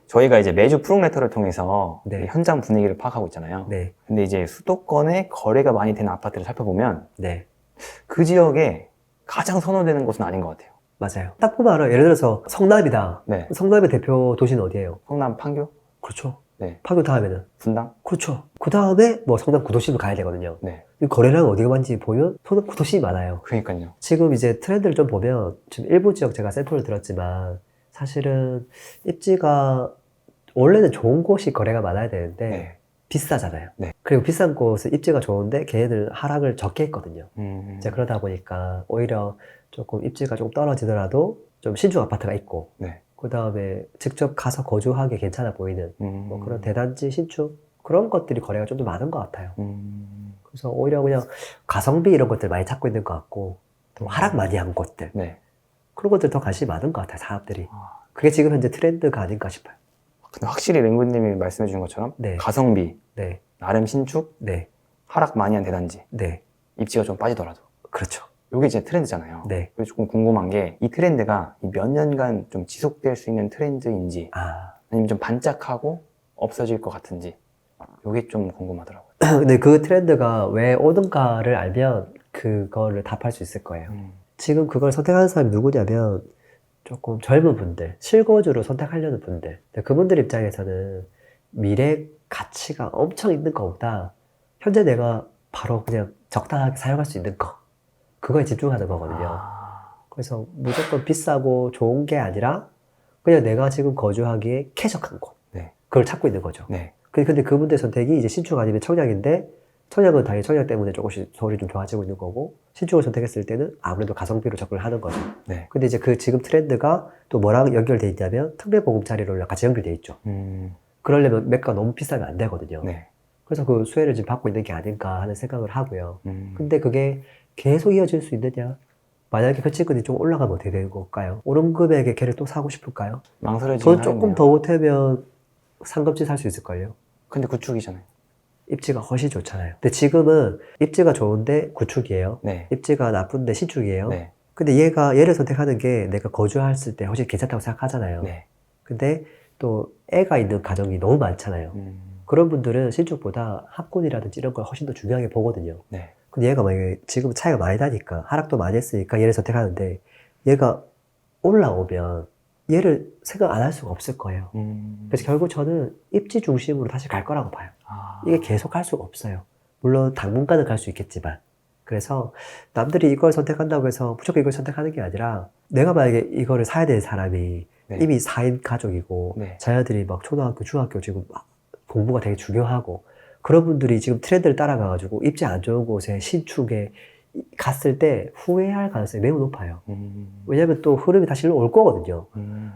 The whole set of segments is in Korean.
저희가 이제 매주 푸릉레터를 통해서 네. 현장 분위기를 파악하고 있잖아요. 네. 근데 이제 수도권에 거래가 많이 되는 아파트를 살펴보면 네. 그 지역에 가장 선호되는 곳은 아닌 것 같아요. 맞아요. 딱 보면 알아요. 예를 들어서 성남이다. 네. 성남의 대표 도시는 어디예요? 성남 판교? 그렇죠. 네. 판교 다음에는? 분당? 그렇죠. 그 다음에 뭐 성남 구도심을 가야 되거든요. 네. 거래량 어디가 많은지 보면 성남 구도심이 많아요. 그러니까요. 지금 이제 트렌드를 좀 보면 지금 일부 지역 제가 샘플을 들었지만 사실은 입지가 원래는 좋은 곳이 거래가 많아야 되는데 네. 비싸잖아요. 네. 그리고 비싼 곳은 입지가 좋은데 걔네들 하락을 적게 했거든요. 이제 그러다 보니까 오히려 조금 입지가 조금 떨어지더라도 좀 신축 아파트가 있고 네. 그 다음에 직접 가서 거주하기 괜찮아 보이는 뭐 그런 대단지 신축 그런 것들이 거래가 좀 더 많은 것 같아요. 그래서 오히려 그냥 가성비 이런 것들 많이 찾고 있는 것 같고 또 하락 많이 한 곳들 네. 그런 것들 더 관심이 많은 것 같아요. 사람들이. 아. 그게 지금 현재 트렌드가 아닌가 싶어요. 근데 확실히 랭구님이 말씀해 주신 것처럼 네. 가성비, 네. 나름 신축, 네. 하락 많이 한 대단지, 네. 입지가 좀 빠지더라도 그렇죠. 이게 이제 트렌드잖아요. 네. 그래서 조금 궁금한 게 이 트렌드가 몇 년간 좀 지속될 수 있는 트렌드인지 아니면 좀 반짝하고 없어질 것 같은지 이게 좀 궁금하더라고요. 근데 그 트렌드가 왜 오는가를 알면 그거를 답할 수 있을 거예요. 지금 그걸 선택하는 사람이 누구냐면 조금 젊은 분들, 실거주로 선택하려는 분들. 그분들 입장에서는 미래 가치가 엄청 있는 것보다 현재 내가 바로 그냥 적당하게 사용할 수 있는 거 그거에 집중하는 거거든요. 그래서 무조건 비싸고 좋은 게 아니라 그냥 내가 지금 거주하기에 쾌적한 곳 네. 그걸 찾고 있는 거죠. 네. 근데 그분들 선택이 이제 신축 아니면 청약인데 청약은 당연히 청약 때문에 조금씩 서울이 좀 좋아지고 있는 거고 신축을 선택했을 때는 아무래도 가성비로 접근을 하는 거죠. 네. 근데 이제 그 지금 트렌드가 또 뭐랑 연결돼 있냐면 특례보금자리로 같이 연결돼 있죠. 그러려면 매가가 너무 비싸면 안 되거든요. 네. 그래서 그 수혜를 지금 받고 있는 게 아닌가 하는 생각을 하고요. 근데 근데 그게 계속 이어질 수 있느냐? 만약에 현치금이 좀 올라가면 어떻게 되는 걸까요? 오른 금액에 걔를 또 사고 싶을까요? 망설여지긴 돈 하겠네요. 조금 더 보태면 상급지 살 수 있을걸요? 근데 구축이잖아요. 입지가 훨씬 좋잖아요. 근데 지금은 입지가 좋은데 구축이에요. 네. 입지가 나쁜데 신축이에요. 네. 근데 얘를 선택하는 게 내가 거주했을 때 훨씬 괜찮다고 생각하잖아요. 네. 근데 또 애가 있는 가정이 너무 많잖아요. 그런 분들은 신축보다 학군이라든지 이런 걸 훨씬 더 중요하게 보거든요. 네. 근데 얘가 만약에 지금 차이가 많이 나니까 하락도 많이 했으니까 얘를 선택하는데 얘가 올라오면 얘를 생각 안 할 수가 없을 거예요. 그래서 결국 저는 입지 중심으로 다시 갈 거라고 봐요. 이게 계속 갈 수가 없어요. 물론 당분간은 갈 수 있겠지만. 그래서 남들이 이걸 선택한다고 해서 무조건 이걸 선택하는 게 아니라 내가 만약에 이거를 사야 되는 사람이 네. 이미 4인 가족이고 네. 자녀들이 막 초등학교, 중학교 지금 공부가 되게 중요하고 그런 분들이 지금 트렌드를 따라가가지고 입지 안 좋은 곳에 신축에 갔을 때 후회할 가능성이 매우 높아요. 왜냐면 또 흐름이 다시 올 거거든요.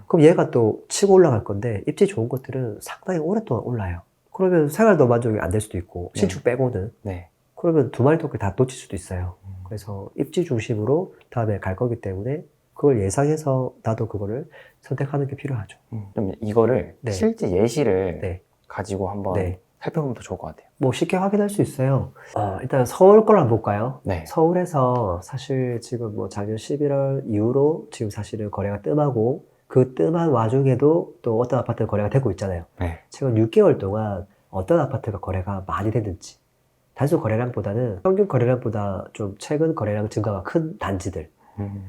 그럼 얘가 또 치고 올라갈 건데 입지 좋은 것들은 상당히 오랫동안 올라요. 그러면 생활도 만족이 안 될 수도 있고 신축 빼고는 네. 그러면 두 마리 토끼 다 놓칠 수도 있어요. 그래서 입지 중심으로 다음에 갈 거기 때문에 그걸 예상해서 나도 그거를 선택하는 게 필요하죠. 좀 이거를 네. 실제 예시를 네. 가지고 한번 네. 살펴보면 더 좋을 것 같아요. 뭐 쉽게 확인할 수 있어요. 일단 서울 걸 한번 볼까요? 네. 서울에서 사실 지금 뭐 작년 11월 이후로 지금 사실은 거래가 뜸하고 그 뜸한 와중에도 또 어떤 아파트 거래가 되고 있잖아요. 네. 최근 6개월 동안 어떤 아파트가 거래가 많이 됐는지 단순 거래량보다는 평균 거래량보다 좀 최근 거래량 증가가 큰 단지들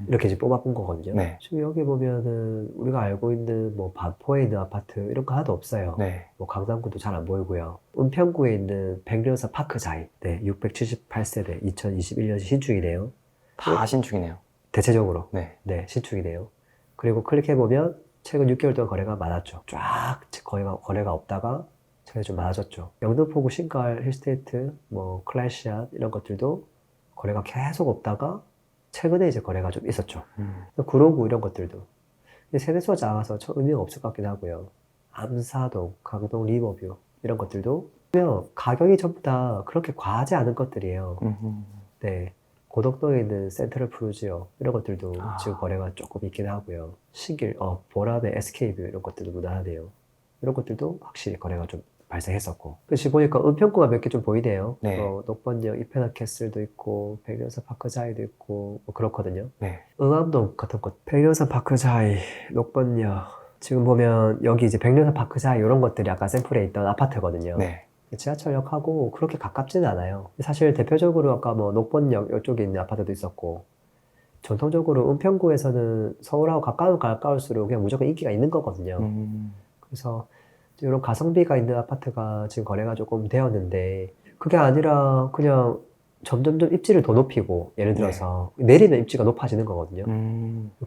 이렇게 이제 뽑아본 거거든요. 네. 지금 여기 보면은 우리가 알고 있는 뭐 반포에 있는 아파트 이런 거 하나도 없어요. 네. 뭐 강남구도 잘 안 보이고요. 은평구에 있는 백려사 파크자이, 네, 678세대, 2021년 신축이네요. 다 신축이네요. 대체적으로, 네. 네, 신축이네요. 그리고 클릭해보면 최근 6개월 동안 거래가 많았죠. 쫙 거래가 없다가 최근에 좀 많아졌죠. 영등포구 신갈, 힐스테이트, 뭐 클래시앗 이런 것들도 거래가 계속 없다가 최근에 이제 거래가 좀 있었죠. 구로구 이런 것들도. 근데 세대수가 작아서 의미가 없을 것 같긴 하고요. 암사동, 강동 리버뷰 이런 것들도 보면 가격이 전부 다 그렇게 과하지 않은 것들이에요. 네, 고덕동에 있는 센트럴 푸르지오 이런 것들도 지금 거래가 조금 있긴 하고요. 신길, 보람의 SK뷰 이런 것들도 무난하네요. 이런 것들도 확실히 거래가 좀 발생했었고. 지금 보니까 은평구가 몇 개 좀 보이네요. 네. 녹번역 이페나 캐슬도 있고 백년산 파크자이도 있고 뭐 그렇거든요. 네. 응암동 같은 곳 백년산 파크자이, 녹번역 지금 보면 여기 이제 백령산 파크사 이런 것들이 아까 샘플에 있던 아파트거든요. 네. 지하철역하고 그렇게 가깝지는 않아요. 사실 대표적으로 아까 뭐 녹번역 이쪽에 있는 아파트도 있었고, 전통적으로 은평구에서는 서울하고 가까우면 가까울수록 그냥 무조건 인기가 있는 거거든요. 그래서 이런 가성비가 있는 아파트가 지금 거래가 조금 되었는데, 그게 아니라 그냥 점점점 입지를 더 높이고, 예를 들어서 내리면 입지가 높아지는 거거든요.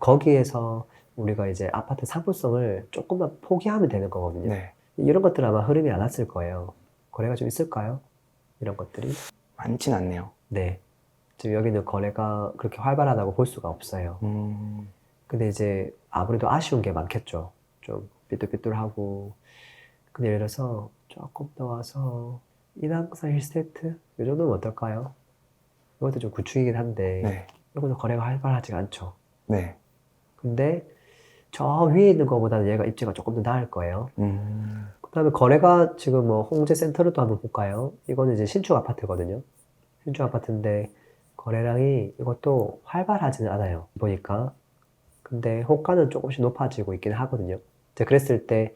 거기에서 우리가 이제 아파트 상품성을 조금만 포기하면 되는 거거든요. 네. 이런 것들은 아마 흐름이 안 왔을 거예요. 거래가 좀 있을까요? 이런 것들이? 많진 않네요. 네. 지금 여기는 거래가 그렇게 활발하다고 볼 수가 없어요. 근데 이제 아무래도 아쉬운 게 많겠죠. 좀 삐뚤삐뚤하고. 근데 예를 들어서 조금 더 와서 인왕산 힐스테이트? 이 정도면 어떨까요? 이것도 좀 구축이긴 한데 네. 이것도 거래가 활발하지가 않죠. 네. 근데 저 위에 있는 것보다는 얘가 입지가 조금 더 나을 거예요. 그 다음에 거래가 지금 뭐 홍제센터로도 한번 볼까요? 이거는 이제 신축 아파트거든요. 신축 아파트인데 거래량이 이것도 활발하지는 않아요. 보니까. 근데 호가는 조금씩 높아지고 있긴 하거든요. 이제 그랬을 때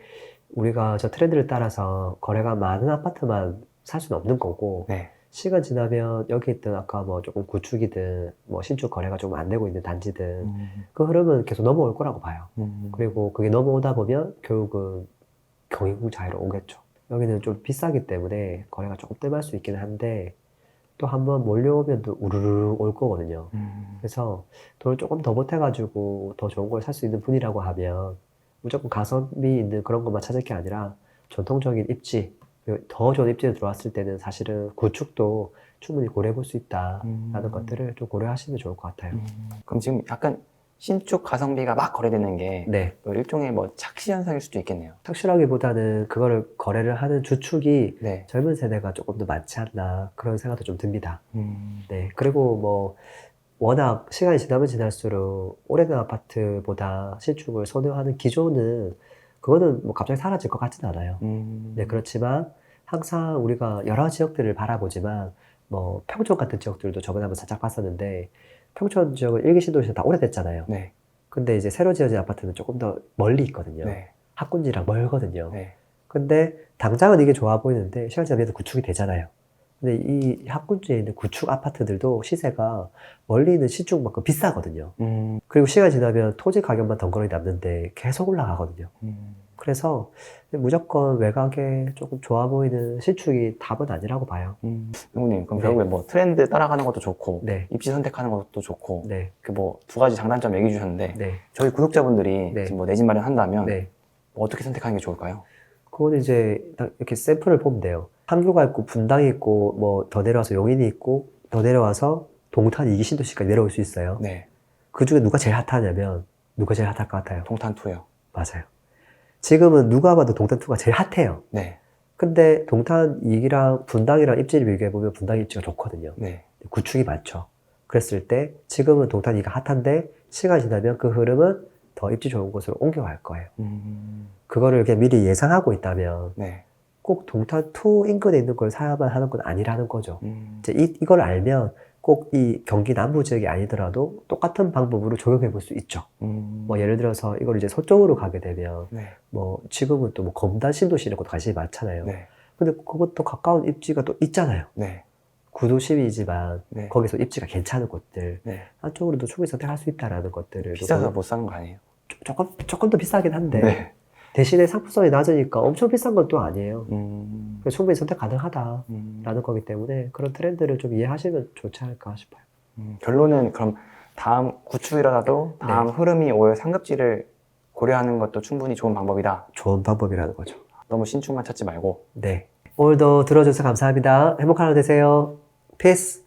우리가 저 트렌드를 따라서 거래가 많은 아파트만 살 수는 없는 거고, 네. 시간 지나면 여기 있던 아까 뭐 조금 구축이든 뭐 신축 거래가 조금 안 되고 있는 단지든 그 흐름은 계속 넘어올 거라고 봐요. 그리고 그게 넘어오다 보면 결국은 경기궁자리로 오겠죠. 여기는 좀 비싸기 때문에 거래가 조금 뜸할 수 있긴 한데 또 한번 몰려오면 또 우르르 올 거거든요. 그래서 돈을 조금 더 보태가지고 더 좋은 걸 살 수 있는 분이라고 하면 무조건 가성비 있는 그런 것만 찾을 게 아니라 전통적인 입지, 그리고 더 좋은 입지에 들어왔을 때는 사실은 구축도 충분히 고려해 볼 수 있다라는 것들을 좀 고려하시면 좋을 것 같아요. 그럼 지금 약간 신축 가성비가 막 거래되는 게 네. 또 일종의 뭐 착시 현상일 수도 있겠네요. 착실하기보다는 그거를 거래를 하는 주축이 네. 젊은 세대가 조금 더 많지 않나 그런 생각도 좀 듭니다. 네. 그리고 뭐 워낙 시간이 지나면 지날수록 오래된 아파트보다 신축을 선호하는 기조는 그거는 뭐 갑자기 사라질 것 같지는 않아요. 네, 그렇지만 항상 우리가 여러 지역들을 바라보지만 뭐 평촌 같은 지역들도 저번에 한번 살짝 봤었는데 평촌 지역은 일기 신도시는 다 오래됐잖아요. 네. 근데 이제 새로 지어진 아파트는 조금 더 멀리 있거든요. 네. 학군지랑 멀거든요. 네. 근데 당장은 이게 좋아 보이는데 시간 지나면 구축이 되잖아요. 근데 이 학군지에 있는 구축 아파트들도 시세가 멀리 있는 신축만큼 비싸거든요. 그리고 시간 지나면 토지 가격만 덩그러니 남는데 계속 올라가거든요. 그래서 무조건 외곽에 조금 좋아 보이는 신축이 답은 아니라고 봐요. 형님, 그럼 네. 결국에 뭐 트렌드 따라가는 것도 좋고, 네. 입지 선택하는 것도 좋고, 네. 그 뭐 두 가지 장단점 얘기해 주셨는데, 네. 저희 구독자분들이 네. 지금 뭐 내 집 마련한다면 네. 뭐 어떻게 선택하는 게 좋을까요? 그거는 이제 딱 이렇게 샘플을 보면 돼요. 한교가 있고 분당이 있고 뭐 더 내려와서 용인이 있고 더 내려와서 동탄 이기 신도시까지 내려올 수 있어요. 네. 그 중에 누가 제일 핫하냐면 누가 제일 핫할 것 같아요? 동탄2요. 맞아요. 지금은 누가 봐도 동탄2가 제일 핫해요. 네. 근데 동탄 2기랑 분당이랑 입지를 비교해보면 분당 입지가 좋거든요. 네. 구축이 많죠. 그랬을 때 지금은 동탄 2가 핫한데 시간이 지나면 그 흐름은 더 입지 좋은 곳으로 옮겨갈 거예요. 그거를 그냥 미리 예상하고 있다면 네. 꼭 동탄2 인근에 있는 걸 사야만 하는 건 아니라는 거죠. 이제 이걸 알면 꼭 이 경기 남부 지역이 아니더라도 똑같은 방법으로 적용해 볼 수 있죠. 뭐 예를 들어서 이걸 이제 서쪽으로 가게 되면 네. 뭐 지금은 또 뭐 검단 신도시 이런 것도 관심이 많잖아요. 네. 근데 그것도 가까운 입지가 또 있잖아요. 네. 구도심이지만 네. 거기서 입지가 괜찮은 곳들 네. 한쪽으로도 충분히 선택할 수 있다라는 것들을 비싸서 못 사는 거 아니에요? 조금 더 비싸긴 한데 네. 대신에 상품성이 낮으니까 엄청 비싼 건 또 아니에요. 그래서 충분히 선택 가능하다라는 거기 때문에 그런 트렌드를 좀 이해하시면 좋지 않을까 싶어요. 결론은 그럼 다음 구축이라도 다음 네. 흐름이 올 상급지를 고려하는 것도 충분히 좋은 방법이다. 좋은 방법이라는 거죠. 너무 신축만 찾지 말고. 네. 오늘도 들어줘서 감사합니다. 행복한 하루 되세요. 피스!